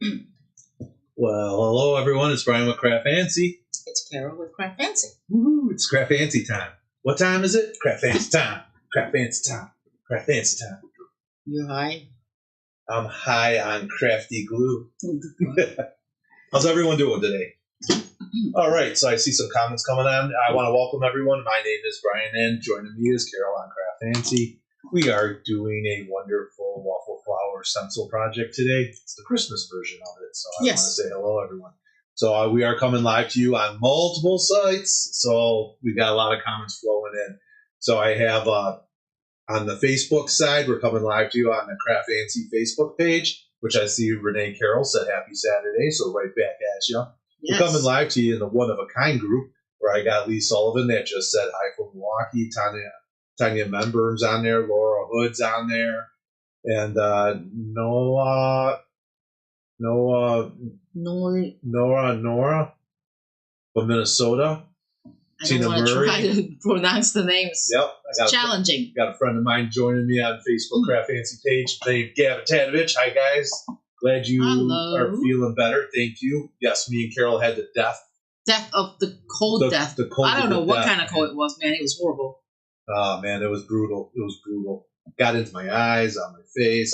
Well, hello everyone. It's Brian with CraftFancy. It's Carol with CraftFancy. Woo! It's CraftFancy time. What time is it? CraftFancy time. CraftFancy time. CraftFancy time. You high? I'm high on crafty glue. How's everyone doing today? All right. So I see some comments coming on. I want to welcome everyone. My name is Brian, and joining me is Carol on CraftFancy. We are doing a wonderful Waffle Flower Stencil project today. It's the Christmas version of it. So I want to say hello, everyone. So we are coming live to you on multiple sites. So we got a lot of comments flowing in. So I have on the Facebook side, we're coming live to you on the CraftFancy Facebook page, which I see Renee Carroll said Happy Saturday. So right back at you. Yes. We're coming live to you in the One of a Kind group, where I got Lee Sullivan that just said hi from Milwaukee, Tanya Members on there, Laura Hood's on there, and Nora from Minnesota. I don't want to try to pronounce the names. Yep. It's challenging. Got a friend of mine joining me on Facebook CraftFancy page named Gavin Tadovich. Hi, guys. Glad you are feeling better. Thank you. Yes, me and Carol had the death of the cold death. The cold. I don't know what kind of cold it was, man. It was horrible. Oh, man, it was brutal. It was brutal. Got into my eyes, on my face.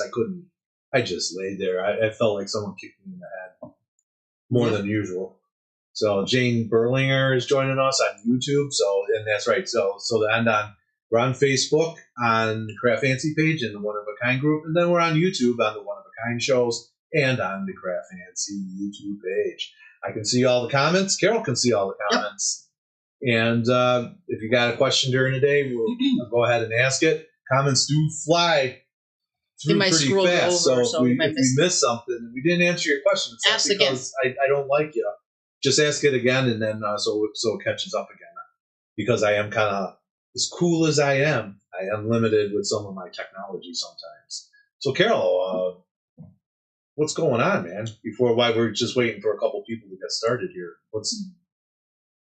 I just laid there. I felt like someone kicked me in the head more than usual. So Jane Berlinger is joining us on YouTube. So, and that's right. So we're on Facebook on the CraftFancy page and the One of a Kind group. And then we're on YouTube on the One of a Kind shows and on the CraftFancy YouTube page. I can see all the comments. Carol can see all the comments. Yep. And if you got a question during the day, we'll go ahead and ask it. Comments do fly through pretty fast. So if we miss something and we didn't answer your question, it's not because I don't like you. Just ask it again, and then so it catches up again. Because I am kind of, as cool as I am limited with some of my technology sometimes. So Carol, what's going on, man? Why we're just waiting for a couple people to get started here.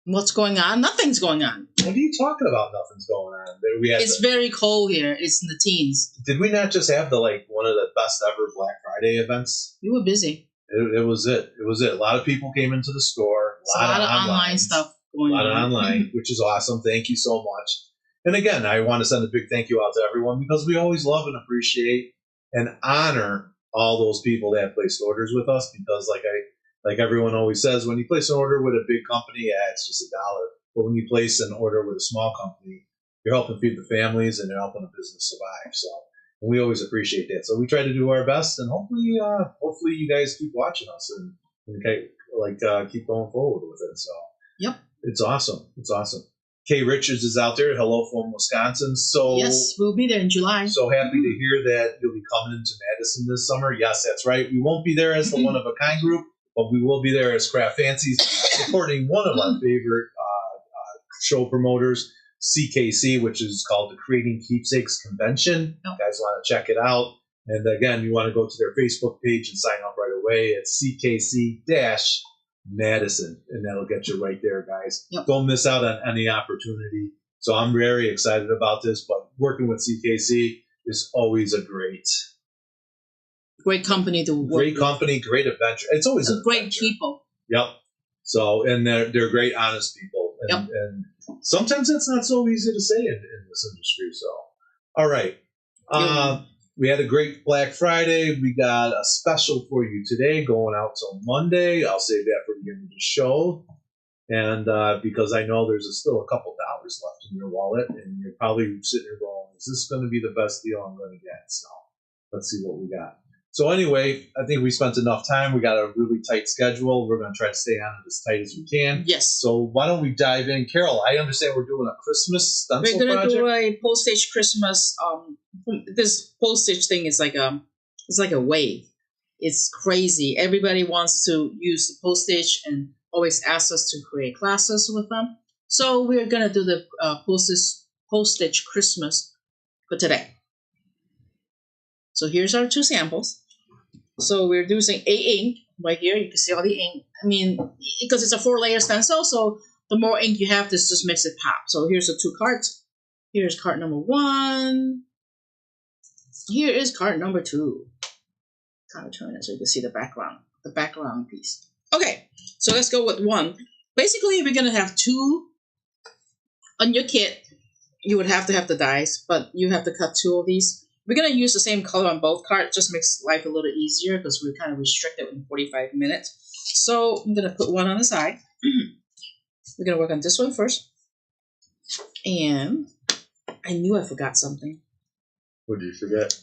What's going on? Nothing's going on. What are you talking about? Nothing's going on. It's very cold here. It's in the teens. Did we not just have one of the best ever Black Friday events? You were busy. It was it. It was it. A lot of people came into the store. A lot of online stuff going on. A lot of online, which is awesome. Thank you so much. And again, I want to send a big thank you out to everyone because we always love and appreciate and honor all those people that placed orders with us because like everyone always says, when you place an order with a big company, it's just $1. But when you place an order with a small company, you're helping feed the families and you're helping the business survive. So and we always appreciate that. So we try to do our best, and hopefully you guys keep watching us and keep going forward with it. So yep, it's awesome. It's awesome. Kay Richards is out there. Hello from Wisconsin. So yes, we'll be there in July. So happy to hear that you'll be coming into Madison this summer. Yes, that's right. We won't be there as the One of a Kind group, but we will be there as CraftFancy, supporting one of our favorite show promoters, CKC, which is called the Creating Keepsakes Convention. You guys want to check it out. And again, you want to go to their Facebook page and sign up right away. It's CKC-Madison, and that'll get you right there, guys. Yep. Don't miss out on any opportunity. So I'm very excited about this, but working with CKC is always a great company to work Great company, great adventure. It's always a great people. Yep. So, and they're great, honest people. And sometimes that's not so easy to say in this industry. So, all right. We had a great Black Friday. We got a special for you today going out till Monday. I'll save that for the end of the show. And because I know there's still a couple dollars left in your wallet, and you're probably sitting there going, is this going to be the best deal I'm going to get? So let's see what we got. So anyway, I think we spent enough time. We got a really tight schedule. We're going to try to stay on it as tight as we can. Yes. So why don't we dive in? Carol, I understand we're doing a Christmas stencil project. We're going to do a postage Christmas. This postage thing is like a wave. It's crazy. Everybody wants to use the postage and always asks us to create classes with them. So we're going to do the postage Christmas for today. So here's our two samples. So we're using A ink right here. You can see all the ink. I mean, because it's a 4-layer stencil, so the more ink you have, this just makes it pop. So here's the 2 cards. Here's card number 1. Here is card number 2. Kind of turn it so you can see the background. the background piece. Okay, so let's go with one. Basically, we're gonna have two on your kit. You would have to have the dies, but you have to cut two of these. We're gonna use the same color on both cards, just makes life a little easier because we're kind of restricted in 45 minutes. So I'm gonna put one on the side. We're gonna work on this one first. And I knew I forgot something. What did you forget?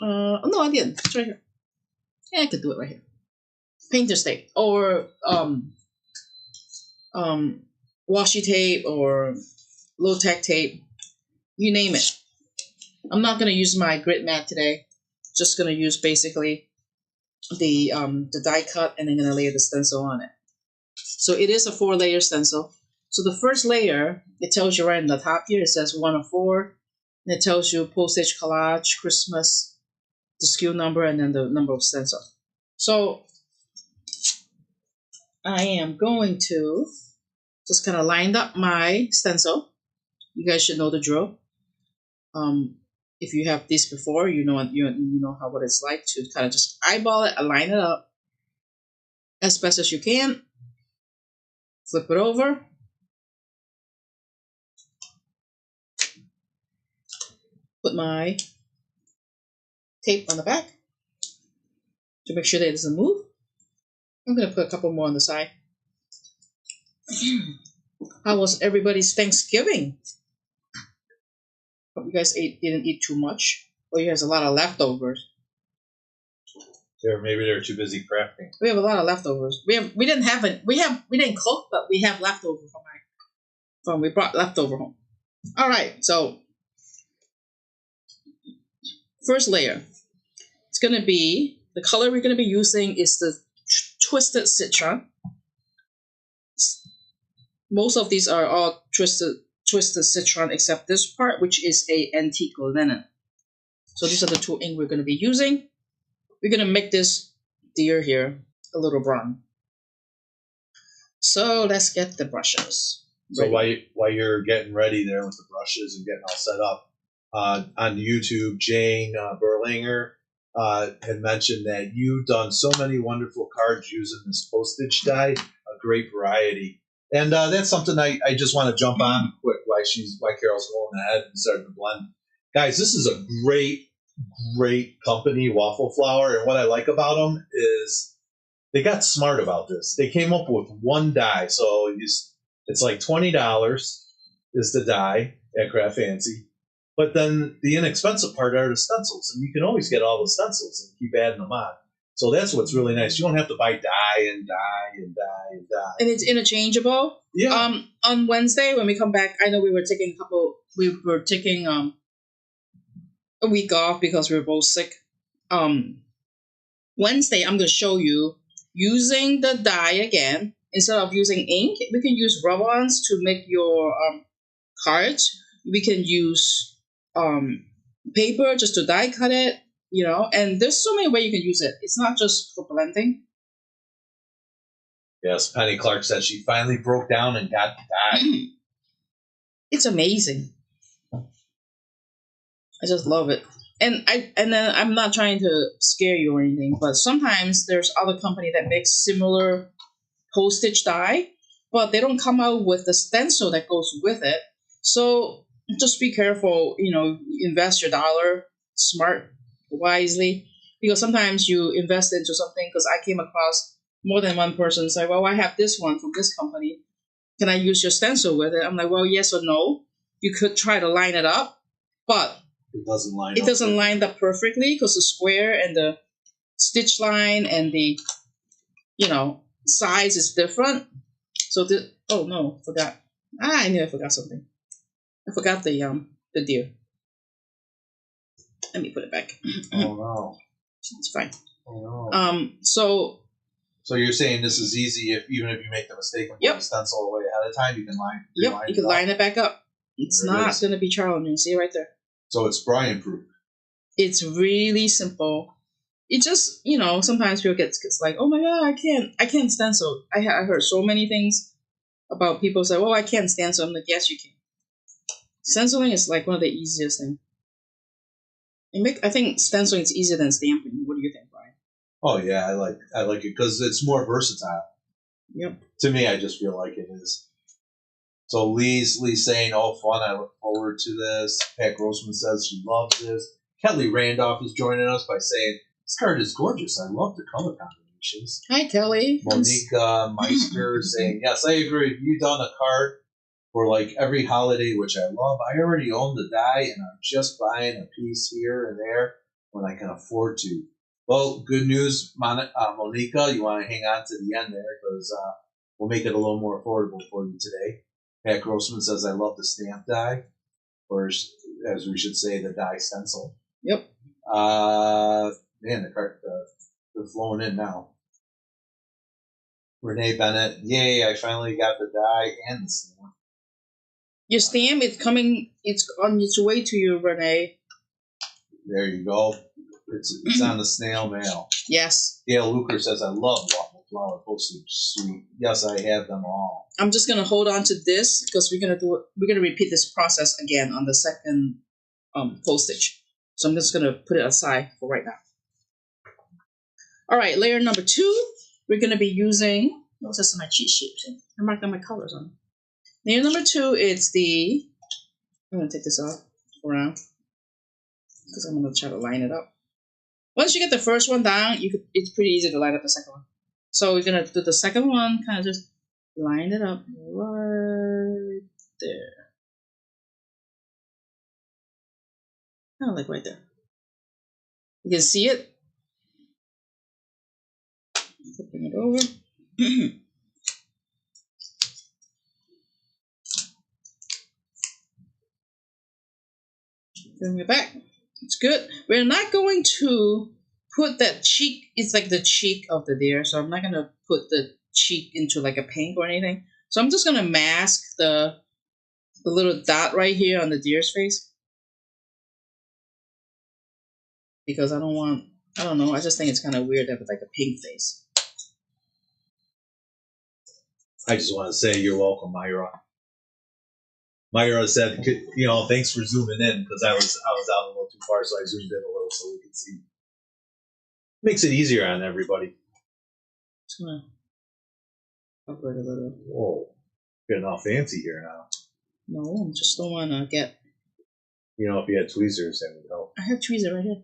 No, I didn't. It's right here. Yeah, I could do it right here. Painter's tape or washi tape or low-tech tape, you name it. I'm not gonna use my grit mat today. Just gonna use basically the die cut, and I'm gonna lay the stencil on it. So it is a 4-layer stencil. So the first layer, it tells you right in the top here, it says 1 of 4. And it tells you postage, collage, Christmas, the SKU number, and then the number of stencil. So I am going to just kind of line up my stencil. You guys should know the drill. If you have this before, you know what it's like to kind of just eyeball it, align it up as best as you can. Flip it over. Put my tape on the back to make sure that it doesn't move. I'm going to put a couple more on the side. How was everybody's Thanksgiving? Hope you guys didn't eat too much. Or you have a lot of leftovers. Maybe they're too busy crafting. We have a lot of leftovers. We didn't cook, but we have leftover we brought leftover home. All right, so first layer. It's gonna be the color we're gonna be using is the Twisted Citron. Most of these are all twisted citron except this part, which is a antique linen. So these are the two ink we're going to be using. We're going to make this deer here a little brown. So let's get the brushes ready. So while you're getting ready there with the brushes and getting all set up, on YouTube, Jane Berlinger had mentioned that you've done so many wonderful cards using this postage die, a great variety. And that's something I just want to jump on quick while Carol's going ahead and starting to blend. Guys, this is a great company, Waffle Flower. And what I like about them is they got smart about this. They came up with one die. So it's like $20 is the die at CraftFancy. But then the inexpensive part are the stencils. And you can always get all the stencils and keep adding them on. So that's what's really nice. You don't have to buy die and die and die and die. And it's interchangeable. Yeah. On Wednesday when we come back, I know we were taking a week off because we were both sick. Wednesday I'm gonna show you using the die again. Instead of using ink, we can use rub-ons to make your cards. We can use paper just to die cut it. And there's so many ways you can use it. It's not just for blending. Yes, Penny Clark said she finally broke down and got the die. It's amazing. I just love it. And then I'm not trying to scare you or anything, but sometimes there's other company that makes similar postage die, but they don't come out with the stencil that goes with it. So just be careful. Invest your dollar smart. Wisely, because sometimes you invest into something. Because I came across more than one person say, "Well, I have this one from this company. Can I use your stencil with it?" I'm like, "Well, yes or no. You could try to line it up, but it doesn't line up perfectly because the square and the stitch line and the size is different. So forgot. I knew I forgot something. I forgot the deer. Let me put it back. Oh no. It's fine. Oh no. So you're saying this is easy even if you make the mistake and put the stencil away ahead of time, you can line. You can line it back up. It's not going to be challenging. See right there. So it's Brian proof. It's really simple. It just sometimes people get like, oh my god, I can't stencil. I heard so many things about people say, oh, I can't stencil. I'm like, yes you can. Stenciling is like one of the easiest things. I think stenciling is easier than stamping. What do you think, Brian? Oh yeah, I like it because it's more versatile. Yep. To me, I just feel like it is. So Lee's saying, "Oh, fun! I look forward to this." Pat Grossman says she loves this. Kelly Randolph is joining us by saying, "This card is gorgeous. I love the color combinations." Hi, Kelly. Monica Meister saying, "Yes, I agree. You done a card for like every holiday, which I love. I already own the die, and I'm just buying a piece here and there when I can afford to." Well, good news, Monica. You want to hang on to the end there because we'll make it a little more affordable for you today. Pat Grossman says, "I love the stamp die," or as we should say, the die stencil. Yep. Man, they're flowing in now. Renee Bennett, yay! I finally got the die and the stamp. Your stamp is coming. It's on its way to you, Renee. There you go. It's on the snail mail. Yes. Gail Luker says, "I love Waffle Flower postage. Sweet. Yes, I have them all." I'm just gonna hold on to this because we're gonna repeat this process again on the second postage. So I'm just gonna put it aside for right now. All right, layer number 2. We're gonna be using. What's this? My cheat sheet. I'm marking my colors on. Layer number 2. It's the. I'm gonna take this off around because I'm gonna try to line it up. Once you get the first one down, it's pretty easy to line up the second one. So we're gonna do the second one, kind of just line it up right there. Kind of like right there. You can see it. Flipping it over. Bring it back. It's good. We're not going to put that cheek. It's like the cheek of the deer, so I'm not gonna put the cheek into like a pink or anything. So I'm just gonna mask the little dot right here on the deer's face because I don't know. I just think it's kind of weird to have like a pink face. I just want to say you're welcome, Myra. Myra said, "Thanks for zooming in because I was out a little too far, so I zoomed in a little so we could see." Makes it easier on everybody. Just gonna cover it a little. Whoa, getting all fancy here now. No, I just don't want to get. If you had tweezers, that would help. I have tweezer right here.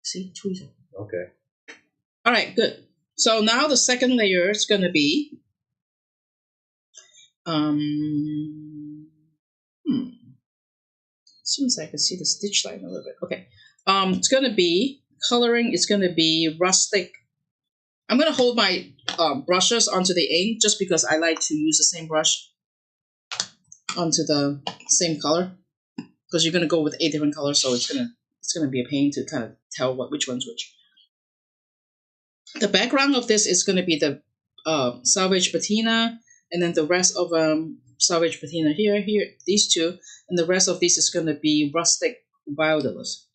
See, tweezer. Okay. All right, good. So now the second layer is going to be. As soon as I can see the stitch line a little bit. Okay. It's going to be coloring. It's going to be rustic. I'm going to hold my brushes onto the ink just because I like to use the same brush onto the same color because you're going to go with 8 different colors, so it's gonna be a pain to kind of tell which one's which. The background of this is going to be the salvage patina, and then the rest of salvage patina here, these two, and the rest of these is going to be rustic wilderness.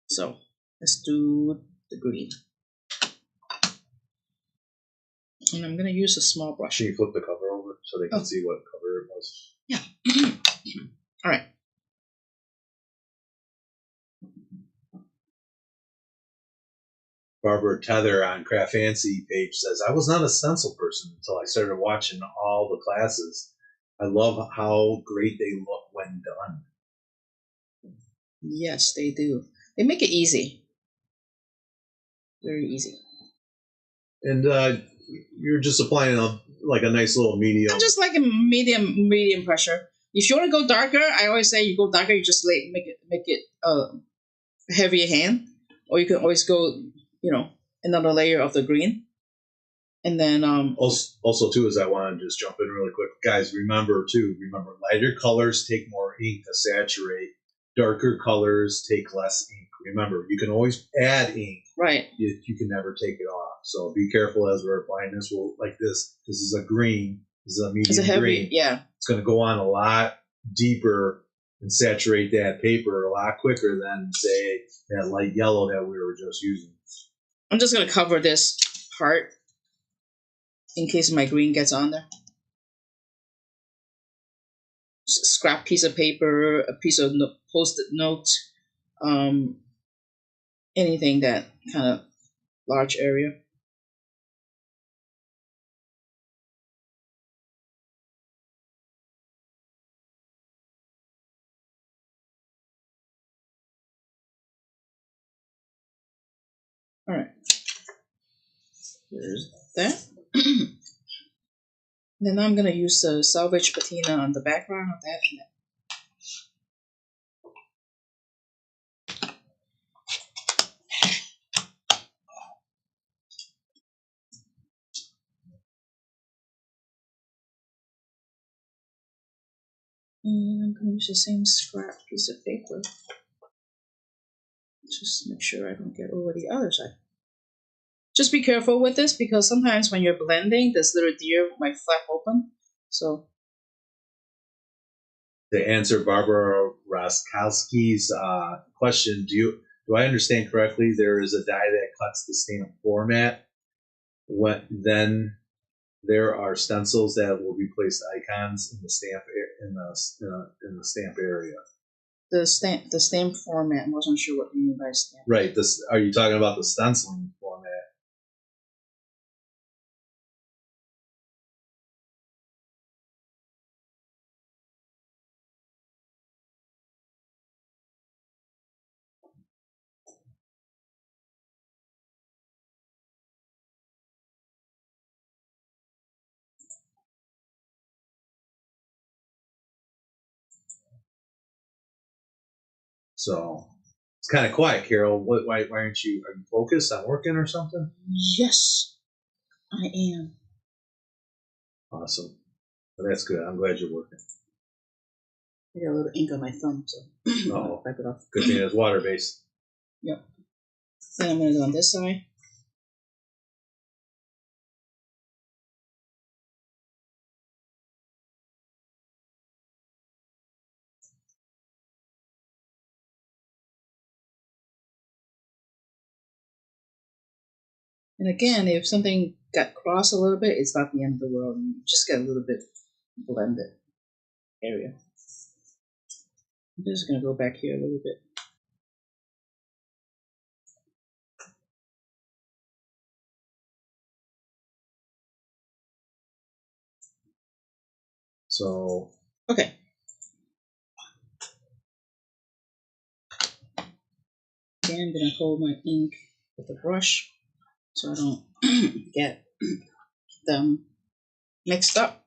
So let's do the green. And I'm going to use a small brush. Can you flip the cover over so they can see what cover it was? Yeah. All right. Barbara Tether on CraftFancy page says, "I was not a stencil person until I started watching all the classes. I love how great they look when done." Yes, they do. They make it easy. Very easy. And you're just applying a nice little medium. Just like a medium pressure. If you want to go darker, I always say you go darker. You just make it heavier hand, or you can always go, another layer of the green, and then also too is I want to just jump in really quick, guys. Remember lighter colors take more ink to saturate. Darker colors take less ink. Remember, you can always add ink. Right. You can never take it off. So be careful as we're applying this. Like this. This is a green. This is a medium it's a heavy green. Yeah. It's going to go on a lot deeper and saturate that paper a lot quicker than, say, that light yellow that we were just using. I'm just going to cover this part in case my green gets on there. Just a scrap piece of paper, a piece of post-it note, anything that kind of large area. All right, there's that. Then I'm gonna use the salvage patina on the background of that. And I'm gonna use the same scrap piece of paper. Just make sure I don't get over the other side. Just be careful with this because sometimes when you're blending, this little deer might flap open. So To answer Barbara Roskowski's question, do I understand correctly? There is a die that cuts the stamp format. Then there are stencils that will replace icons in the stamp in the stamp area. the stamp format. I wasn't sure what you mean by stamp. Right. Are you talking about the stenciling format? So it's kind of quiet, Carol. Why aren't you? Are you focused on working or something? Yes, I am. Awesome. Well, that's good. I'm glad you're working. I got a little ink on my thumb, so Oh, wipe it off. good thing it's water based. Yep. Then I'm gonna go on this side. And again, if something got crossed a little bit, it's not the end of the world. You just get a little bit blended area. I'm just gonna go back here a little bit. So okay. Again, I'm gonna hold my ink with the brush so I don't get them mixed up.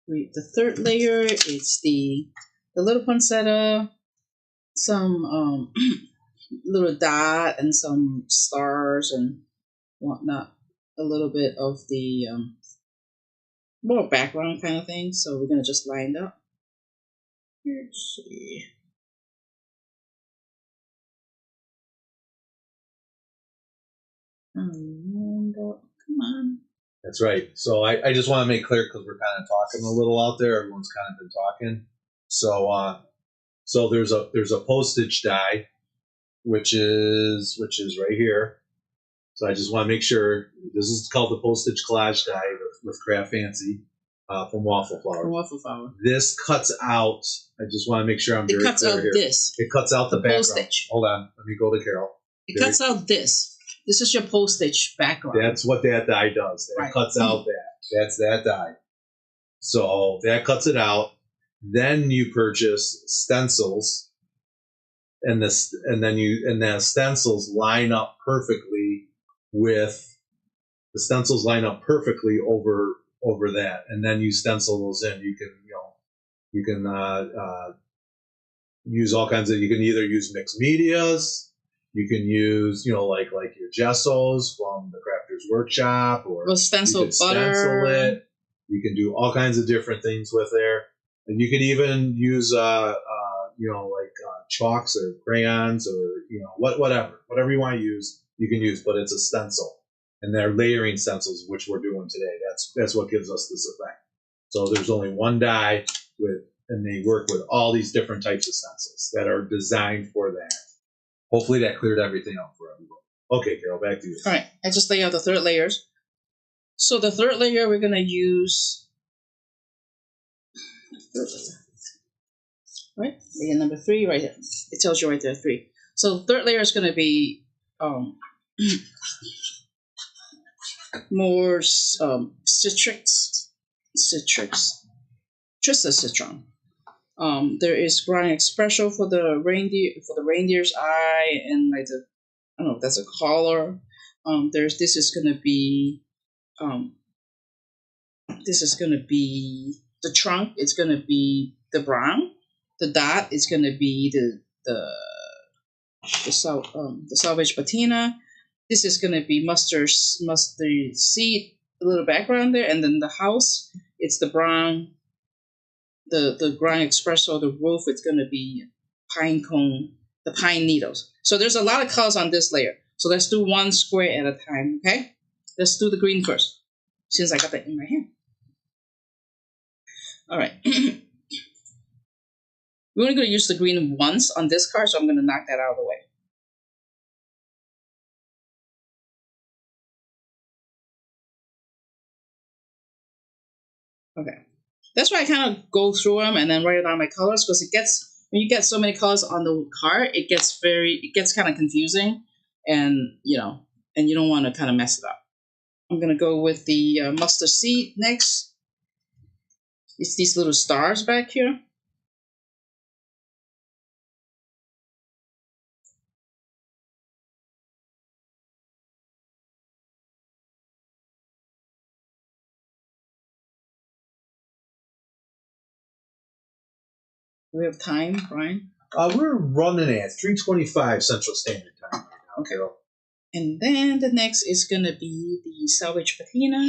The third layer is the little poinsettia, some little dot and some stars and whatnot. A little bit of the more background kind of thing. So we're gonna just line up. Let's see. Come on. that's right. So I just want to make clear because we're kind of talking a little out there. Everyone's kind of been talking. So there's a postage die, which is right here. So I just want to make sure this is called the postage collage die with CraftFancy from Waffle Flower. Waffle Flower. This cuts out. I just want to make sure I'm very cuts clear out here. this. It cuts out the background. Postage. Hold on. Let me go to Carol. It cuts out this. This is your postage background. That's what that die does. That cuts out that. That's that die. So that cuts it out. Then you purchase stencils, and the stencils line up perfectly with the stencils line up perfectly over that, and then you stencil those in. You can use all kinds of. You can either use mixed medias. You can use, like your gessos from the Crafter's Workshop, or stencil you can butter. Stencil it. You can do all kinds of different things with there, and you can even use, chalks or crayons or whatever you want to use, you can use. But it's a stencil, and they're layering stencils, which we're doing today. That's what gives us this effect. So there's only one die and they work with all these different types of stencils that are designed for that. Hopefully that cleared everything up for everybody. Okay, Carol, back to you. All right, I just lay out the third layers. So the third layer we're gonna use. Right, layer number 3 right here. It tells you right there 3. So the third layer is gonna be more citrus, just a citron. There is ground espresso for the reindeer's eye, and like the, I don't know if that's a collar. This is gonna be the trunk. It's gonna be the brown. The dot is gonna be the salvage patina. This is gonna be mustard seed, a little background there, and then the house. It's the brown. The ground espresso, the roof, it's going to be pine cone, the pine needles. So there's a lot of colors on this layer. So let's do one square at a time, okay? Let's do the green first, since I got that in my hand. All right. We're only going to use the green once on this card, so I'm going to knock that out of the way. Okay. That's why I kind of go through them and then write down my colors, because when you get so many colors on the card, it gets kind of confusing, and you don't want to kind of mess it up. I'm gonna go with the mustard seed next. It's these little stars back here. We have time, Brian? We're running at 3:25 Central Standard Time right now, Okay. Carol. And then the next is gonna be the salvage patina.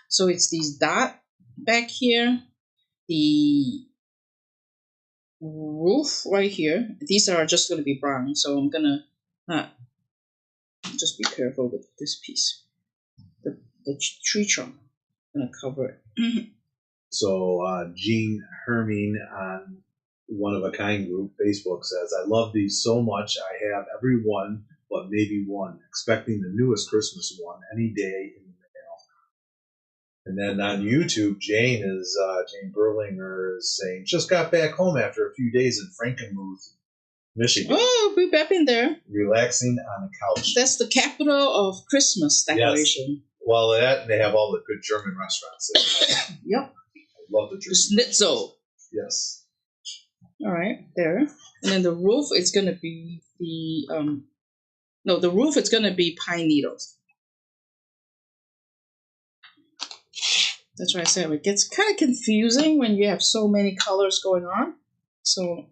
So it's these dot back here, the roof right here. These are just gonna be brown, so I'm gonna just be careful with this piece. The tree trunk. I'm gonna cover it. So Jean Hermine on One of a Kind group Facebook says, "I love these so much. I have every one, but maybe one. Expecting the newest Christmas one any day in the mail." And then on YouTube, Jane Berlinger is saying, "Just got back home after a few days in Frankenmuth, Michigan. Oh, we've been there. Relaxing on the couch." That's the capital of Christmas decoration. Yes. Well, that, and they have all the good German restaurants there. Yep. I love the German. Schnitzel. Yes. All right, there. And then the roof is going to be the roof is going to be pine needles. That's why I said it gets kind of confusing when you have so many colors going on. So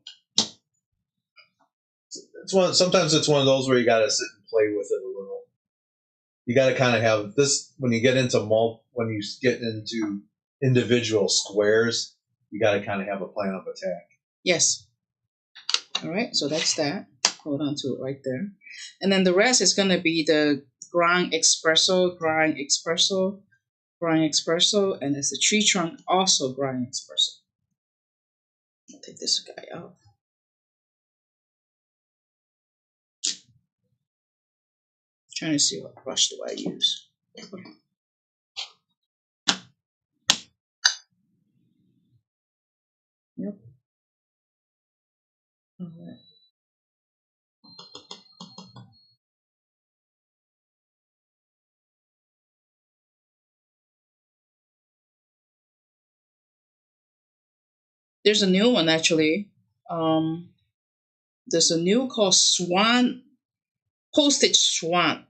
sometimes it's one of those where you got to sit and play with it a little. You got to kind of have this when you get into individual squares. You got to kind of have a plan of attack. Yes. All right, so that's that. Hold on to it right there. And then the rest is going to be the ground espresso, and it's the tree trunk, also ground espresso. I'll take this guy out. Trying to see what brush do I use. Okay. Yep. All right. There's a new one actually. There's a new called Swan, Postage Swan.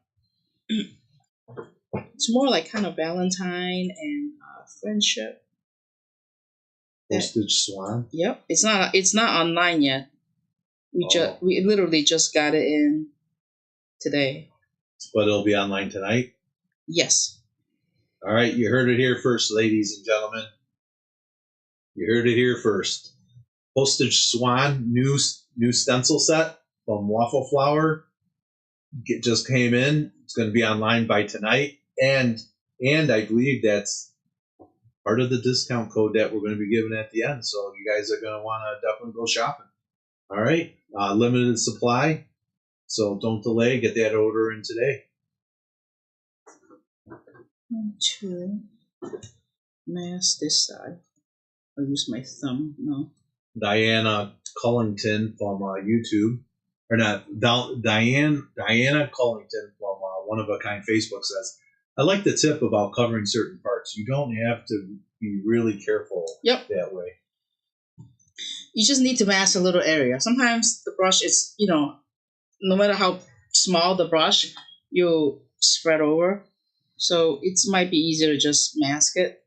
It's more like kind of Valentine and friendship. Postage Swan. Yep, it's not online yet. We literally just got it in today. But it'll be online tonight. Yes. All right, you heard it here first, ladies and gentlemen. You heard it here first. Postage Swan new stencil set from Waffle Flower. It just came in. It's going to be online by tonight, and I believe that's part of the discount code that we're going to be giving at the end. So you guys are going to want to definitely go shopping. All right, limited supply. So don't delay. Get that order in today. 1, 2. Mask this side. I'll use my thumb. No. Diana Cullington from YouTube, or not, Diana Cullington from One of a Kind Facebook says, I like the tip about covering certain parts. You don't have to be really careful that way. You just need to mask a little area. Sometimes the brush is, no matter how small the brush, you spread over. So it might be easier to just mask it.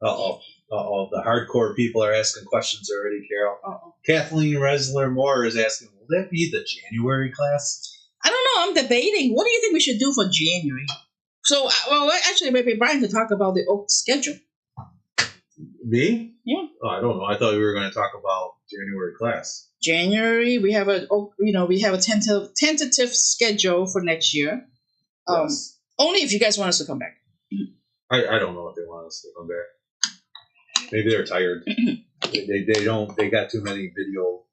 Uh-oh, the hardcore people are asking questions already, Carol. Uh-oh. Kathleen Resler Moore is asking, will that be the January class? I don't know. I'm debating. What do you think we should do for January? So, actually, maybe Brian could talk about the schedule. Me? Yeah. Oh, I don't know. I thought we were going to talk about January class. January, we have a tentative schedule for next year. Yes. Only if you guys want us to come back. I don't know if they want us to come back. Maybe they're tired. They got too many video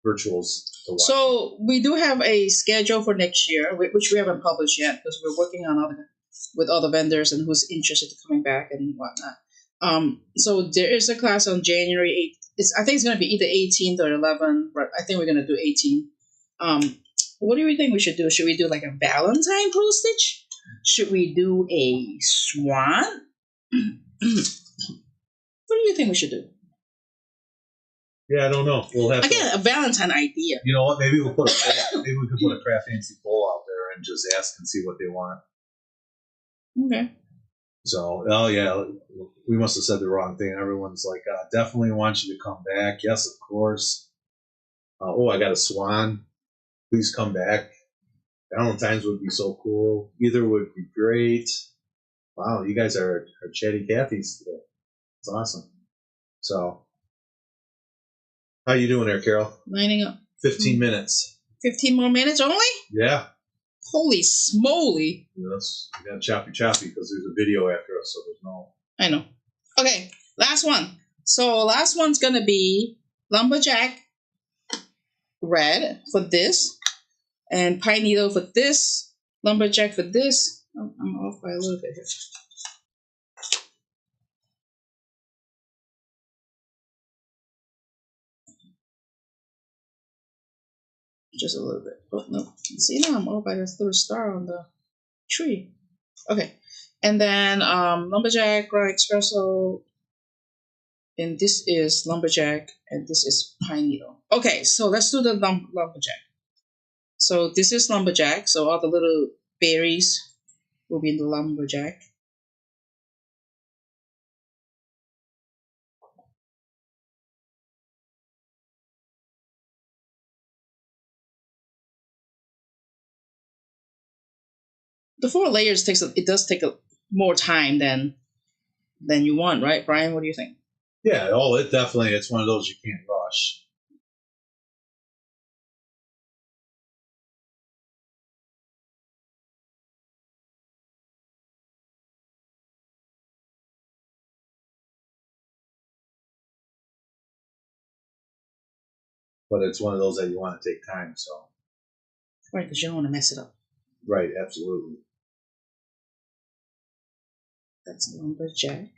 virtuals to watch. So we do have a schedule for next year, which we haven't published yet because we're working on with other vendors and who's interested in coming back and whatnot. So there is a class on January 8th. I think it's going to be either 18th or 11th, but I think we're going to do 18th. What do you think we should do? Should we do like a Valentine postage? Should we do a swan? What do you think we should do? Yeah, I don't know. We'll have a Valentine idea. You know what? Maybe we could put a CraftFancy poll out there and just ask and see what they want. Okay. So, we must have said the wrong thing. Everyone's like, definitely want you to come back. Yes, of course. I got a swan. Please come back. Valentine's would be so cool. Either would be great. Wow, you guys are chatty Cathy's today. It's awesome. So, how you doing there, Carol? Lining up. 15 minutes. 15 more minutes only? Yeah. Holy smoly. Yes, we got choppy because there's a video after us, so there's no... I know. Okay, last one. So last one's going to be Lumberjack Red for this, and Pine Needle for this, Lumberjack for this. Oh, I'm off by a little bit here. Just a little bit. Oh, no. See, now I'm off by this little star on the tree. Okay. And then Lumberjack, Raw Espresso, and this is Lumberjack, and this is Pine Needle. Okay, so let's do the Lumberjack. So this is Lumberjack, so all the little berries will be in the Lumberjack. The 4 layers does take more time than you want, right, Brian? What do you think? Yeah, it's one of those you can't rush. But it's one of those that you want to take time, so. Right, because you don't want to mess it up. Right, absolutely. That's Lumberjack.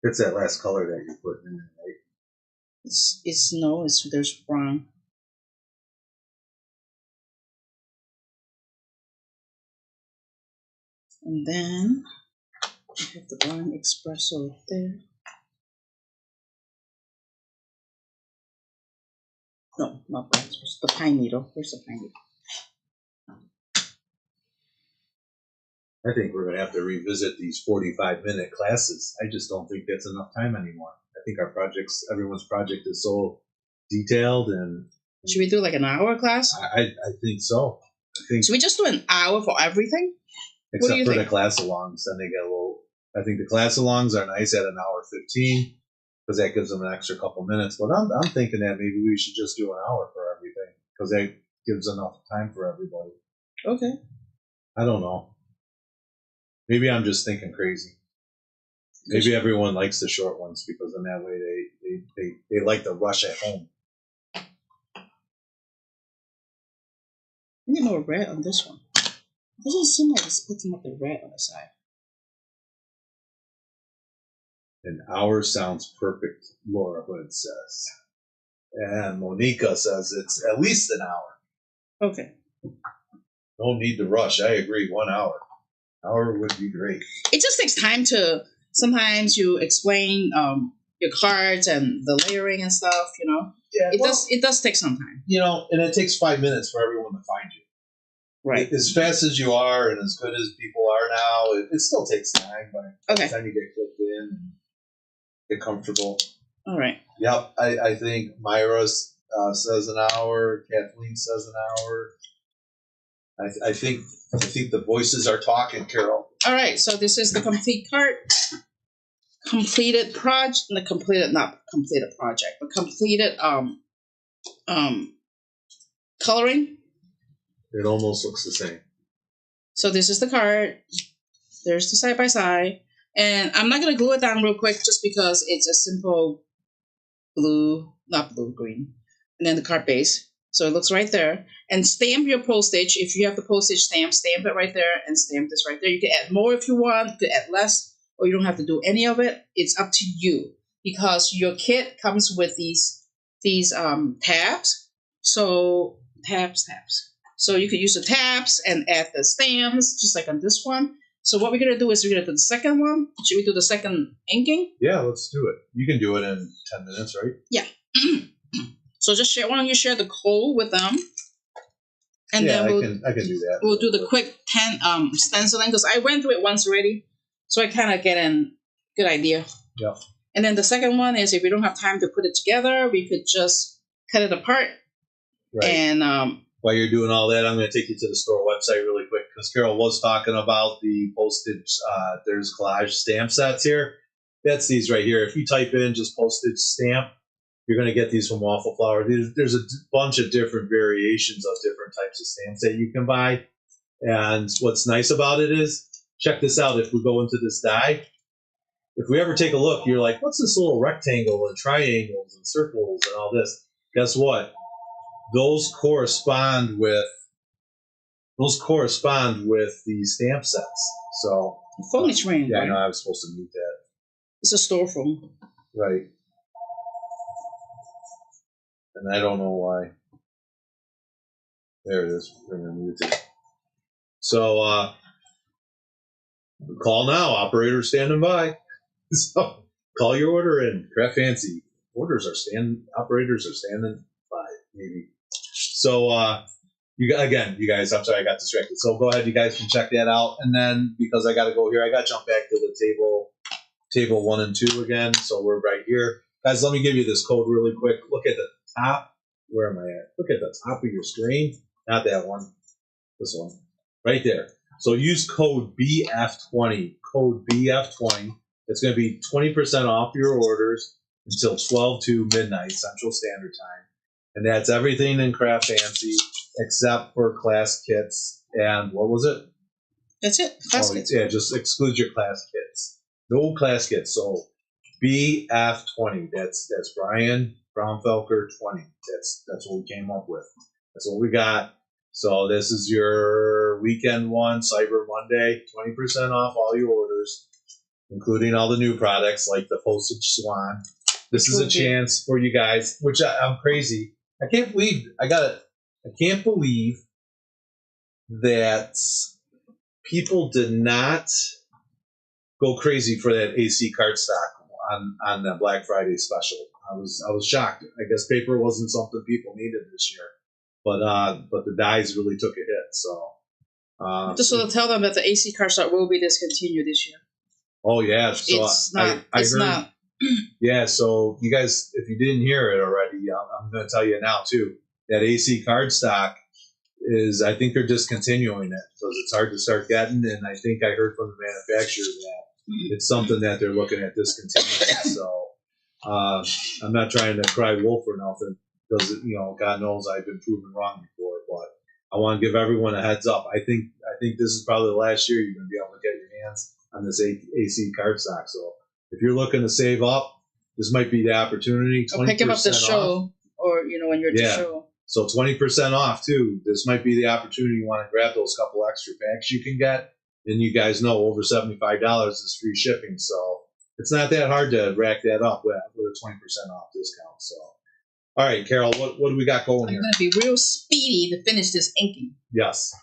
It's that last color that you're putting in there, right? There's brown. And then I have the brown espresso there. No, not brown espresso. The Pine Needle. Where's the Pine Needle? I think we're going to have to revisit these 45-minute classes. I just don't think that's enough time anymore. I think everyone's project is so detailed and... Should we do like an hour class? I think so. Should we just do an hour for everything? Except for the class alongs, then they get a little... I think the class alongs are nice at an hour 15 because that gives them an extra couple minutes. But I'm thinking that maybe we should just do an hour for everything because that gives enough time for everybody. Okay. I don't know. Maybe I'm just thinking crazy. Maybe everyone likes the short ones because in that way they like the rush at home. I need more red on this one. It doesn't seem like it's picking up the red on the side. An hour sounds perfect, Laura Hood says. And Monica says it's at least an hour. Okay. No need to rush. I agree. 1 hour. Hour would be great. It just takes time to. Sometimes you explain your cards and the layering and stuff. You know. Yeah. It does take some time. You know, and it takes 5 minutes for everyone to find you. Right. As fast as you are and as good as people are now, it still takes time. But by the time you get clicked in and get comfortable. All right. Yep. I think Myra says an hour. Kathleen says an hour. I think the voices are talking, Carol. All right, so this is the complete cart, completed project, not completed project, but completed coloring. It almost looks the same. So this is the card. There's the side by side, and I'm not gonna glue it down real quick just because it's a simple green, and then the card base. So it looks right there. And stamp your postage. If you have the postage stamp it right there and stamp this right there. You can add more if you want, you can add less, or you don't have to do any of it. It's up to you because your kit comes with these tabs. So tabs. So you could use the tabs and add the stamps just like on this one. So what we're going to do is we're going to do the second one. Should we do the second inking? Yeah, let's do it. You can do it in 10 minutes, right? Yeah. So just why don't you share the code with them? And yeah, then I can do that. We'll do the quick 10 stenciling because I went through it once already. So I kind of get a good idea. Yeah. And then the second one is if we don't have time to put it together, we could just cut it apart. Right. And while you're doing all that, I'm going to take you to the store website really quick because Carol was talking about the postage. There's collage stamp sets here. That's these right here. If you type in just postage stamp, you're going to get these from Waffle Flower. There's a bunch of different variations of different types of stamps that you can buy. And what's nice about it is, check this out. If we go into this die, if we ever take a look, you're like, what's this little rectangle and triangles and circles and all this? Guess what? Those correspond with the stamp sets. So phone is ringing. Yeah, right? I know I was supposed to mute that. It's a store phone. Right. And I don't know why. There it is. We're going to mute it. So call now. Operator standing by. So call your order in. CraftFancy. Operators are standing by, maybe. So you guys, I'm sorry I got distracted. So go ahead, you guys can check that out. And then because I got to go here, I got to jump back to the table 1 and 2 again. So we're right here. Guys, let me give you this code really quick. Look at the top. Where am I at? Look at the top of your screen. Not that one. This one. Right there. So use code BF20. Code BF20. It's going to be 20% off your orders until 12/2 Central Standard Time. And that's everything in CraftFancy except for class kits. And what was it? That's it. Class kits. Yeah, just exclude your class kits. No class kits. So BF20. That's Brian Brownfelker 20. That's what we came up with. That's what we got. So this is your weekend one, Cyber Monday, 20% off all your orders, including all the new products like the Postage Swan. This is a chance for you guys, which I'm crazy. I can't believe that people did not go crazy for that AC cardstock on the Black Friday special. I was shocked. I guess paper wasn't something people needed this year, but the dies really took a hit. So just to tell them that the AC cardstock will be discontinued this year. Oh yeah, so it's not. Yeah, so you guys, if you didn't hear it already, I'm going to tell you now too. That AC cardstock is, I think they're discontinuing it because it's hard to start getting, and I think I heard from the manufacturer that it's something that they're looking at discontinuing. So I'm not trying to cry wolf or nothing because God knows I've been proven wrong before, but I want to give everyone a heads up. I think this is probably the last year you're going to be able to get your hands on this AC cardstock. So if you're looking to save up, this might be the opportunity. 20% Or pick them up the show, off. or when you're at the show. So 20% off too. This might be the opportunity. You want to grab those couple extra packs you can get, and you guys know over $75 is free shipping. So it's not that hard to rack that up with a 20% off discount. So, all right, Carol, what do we got going here? I'm going to be real speedy to finish this inking. Yes.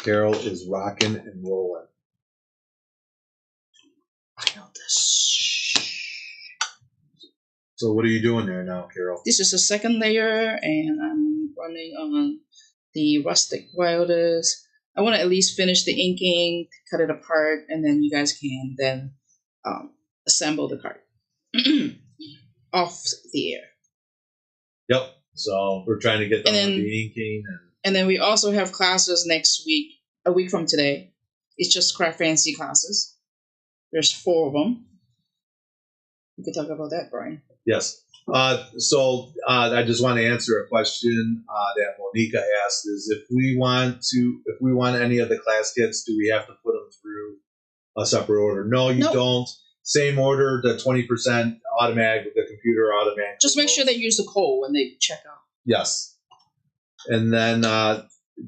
Carol is rocking and rolling. I know this. So what are you doing there now, Carol? This is the second layer, and I'm running on the rustic wildest. I want to at least finish the inking, cut it apart, and then you guys can then assemble the card off the air. Yep. So we're trying to get done with the inking. And then we also have classes next week, a week from today. It's just CraftFancy classes. There's 4 of them. We could talk about that, Brian. Yes. So I just want to answer a question that Monica asked: is if we want any of the class kits, do we have to put them through a separate order? No, you don't. Same order, the 20% automatic, the computer automatic. Just make sure they use the code when they check out. Yes. And then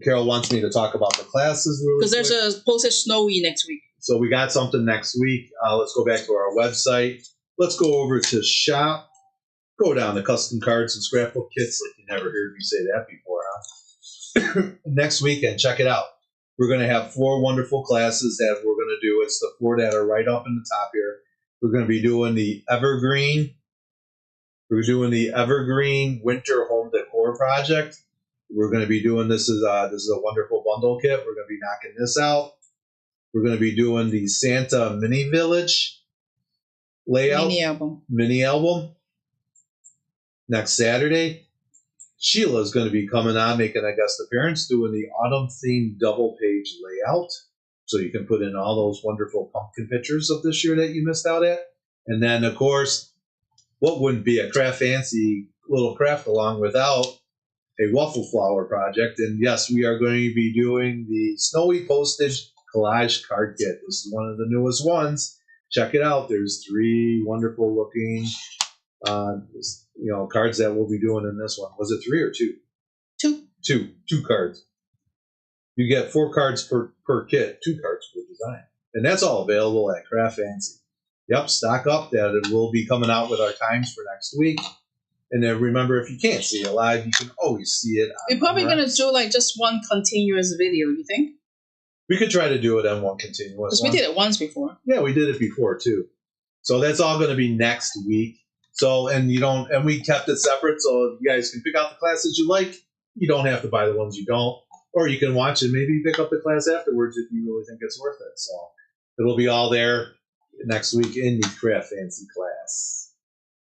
Carol wants me to talk about the classes really quick. Because there's a postage snowy next week. So we got something next week. Let's go back to our website. Let's go over to shop. Go down to custom cards and scrapbook kits, like you never heard me say that before, huh? Next weekend, check it out. We're going to have 4 wonderful classes that we're going to do. It's the 4 that are right up in the top here. We're going to be doing the Evergreen. We're doing the Evergreen Winter Home Decor Project. We're going to be doing this is a wonderful bundle kit. We're going to be knocking this out. We're going to be doing the Santa Mini Village layout. Mini album. Next Saturday. Sheila is going to be coming on, making a guest appearance, doing the autumn themed double page layout. So you can put in all those wonderful pumpkin pictures of this year that you missed out at. And then, of course, what wouldn't be a CraftFancy little craft along without a Waffle Flower project? And yes, we are going to be doing the Snowy Postage Collage Card Kit. This is one of the newest ones. Check it out. There's 3 wonderful looking cards that we'll be doing in this one. Was it 3 or 2? 2. 2 cards. You get 4 cards per kit, 2 cards per design. And that's all available at CraftFancy. Yep, stock up. That it will be coming out with our times for next week. And then remember, if you can't see it live, you can always see it. We're probably going to do like just one continuous video, you think? We could try to do it on one continuous. Because we did it once before. Yeah, we did it before too. So that's all going to be next week. So and we kept it separate, so you guys can pick out the classes you like. You don't have to buy the ones you don't, or you can watch and maybe pick up the class afterwards if you really think it's worth it. So it'll be all there next week in the CraftFancy class.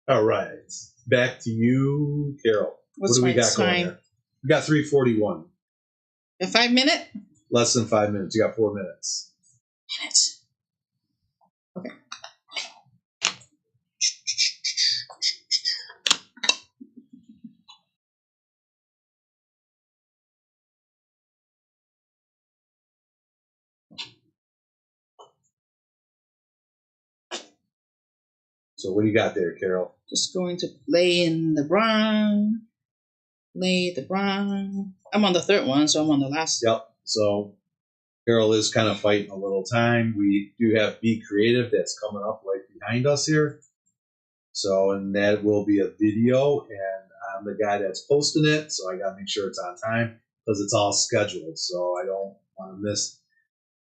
All right, back to you, Carol. What do we got going here? We got 3:41. A 5 minute? Less than 5 minutes. You got 4 minutes. Okay. So what do you got there, Carol? Just going to lay in the brown. Lay the brown. I'm on the 3rd one, so I'm on the last. Yep. So Carol is kind of fighting a little time. We do have Be Creative that's coming up right behind us here. So, and that will be a video, and I'm the guy that's posting it, so I got to make sure it's on time because it's all scheduled. So I don't want to miss.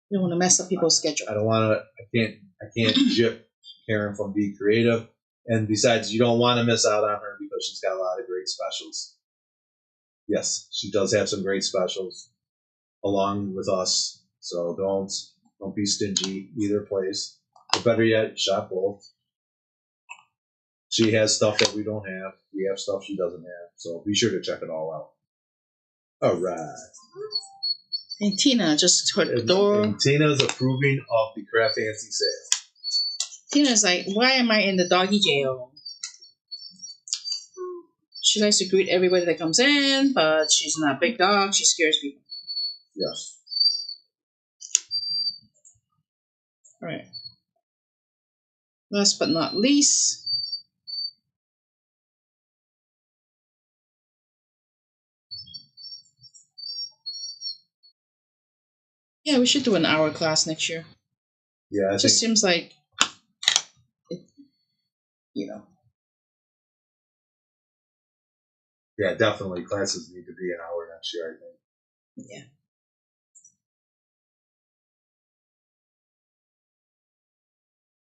You don't want to mess up people's schedule. I don't want to. I can't jip Karen from Be Creative. And besides, you don't want to miss out on her because she's got a lot of great specials. Yes, she does have some great specials along with us. So don't be stingy either place. But better yet, shop both. She has stuff that we don't have. We have stuff she doesn't have. So be sure to check it all out. All right. And Tina just heard the door. And Tina's approving of the CraftFancy sale. Tina's like, why am I in the doggy jail? She likes to greet everybody that comes in, but she's not a big dog. She scares people. Yes. All right. Last but not least, yeah, we should do an hour class next year. Yeah, It just seems like, you know. Yeah, definitely. Classes need to be an hour next year, I think. Yeah.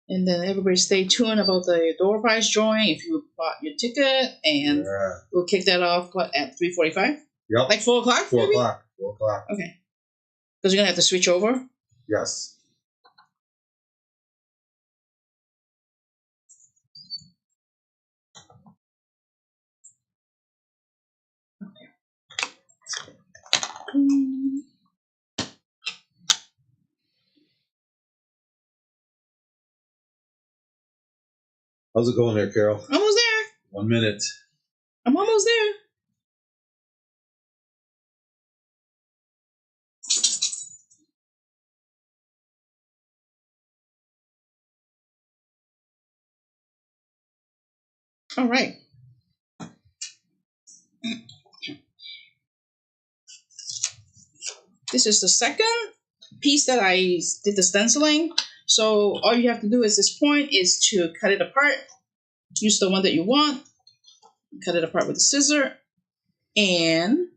And then everybody stay tuned about the door prize drawing if you bought your ticket, and we'll kick that off at 3:45. Yep. Like 4 o'clock. 4 o'clock. 4 o'clock. Okay. Because you're gonna have to switch over. Yes. How's it going there, Carol? Almost there. 1 minute. I'm almost there. All right. This is the second piece that I did the stenciling. So all you have to do at this point is to cut it apart. Use the one that you want. Cut it apart with a scissor. And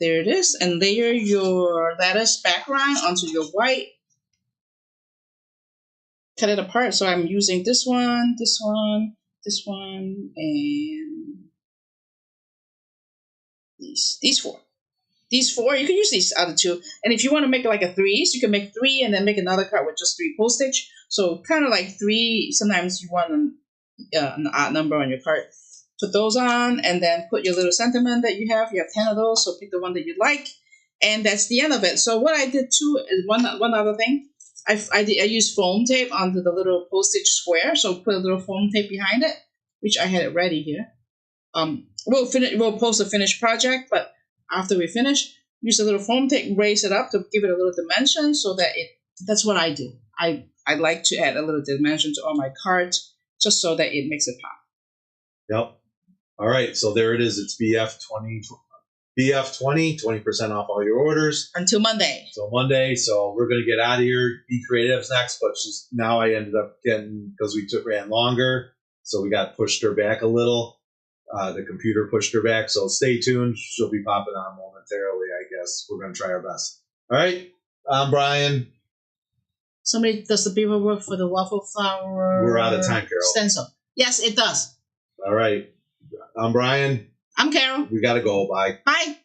there it is. And layer your lattice background onto your white. Cut it apart. So I'm using this one, this one, this one, and these four. These four, you can use these other two. And if you want to make it like a threes, you can make 3 and then make another card with just 3 postage. So kind of like 3, sometimes you want an odd number on your card. Put those on and then put your little sentiment that you have. You have 10 of those, so pick the one that you like. And that's the end of it. So what I did too is one other thing. I used foam tape onto the little postage square. So put a little foam tape behind it, which I had it ready here. We'll post a finished project, but after we finish, use a little foam tape, raise it up to give it a little dimension so that that's what I do. I like to add a little dimension to all my cards just so that it makes it pop. Yep. All right, so there it is. It's BF20, 20% off all your orders. Until Monday. So Monday, so we're going to get out of here. Be Creative's next, but now I ended up getting, because we ran longer, so we got pushed her back a little. The computer pushed her back, so stay tuned. She'll be popping on momentarily, I guess. We're going to try our best. All right, I'm Brian. Somebody does the paperwork for the Waffle Flower. We're out of time, Carol. Stencil. Yes, it does. All right, I'm Brian. I'm Carol. We got to go. Bye. Bye.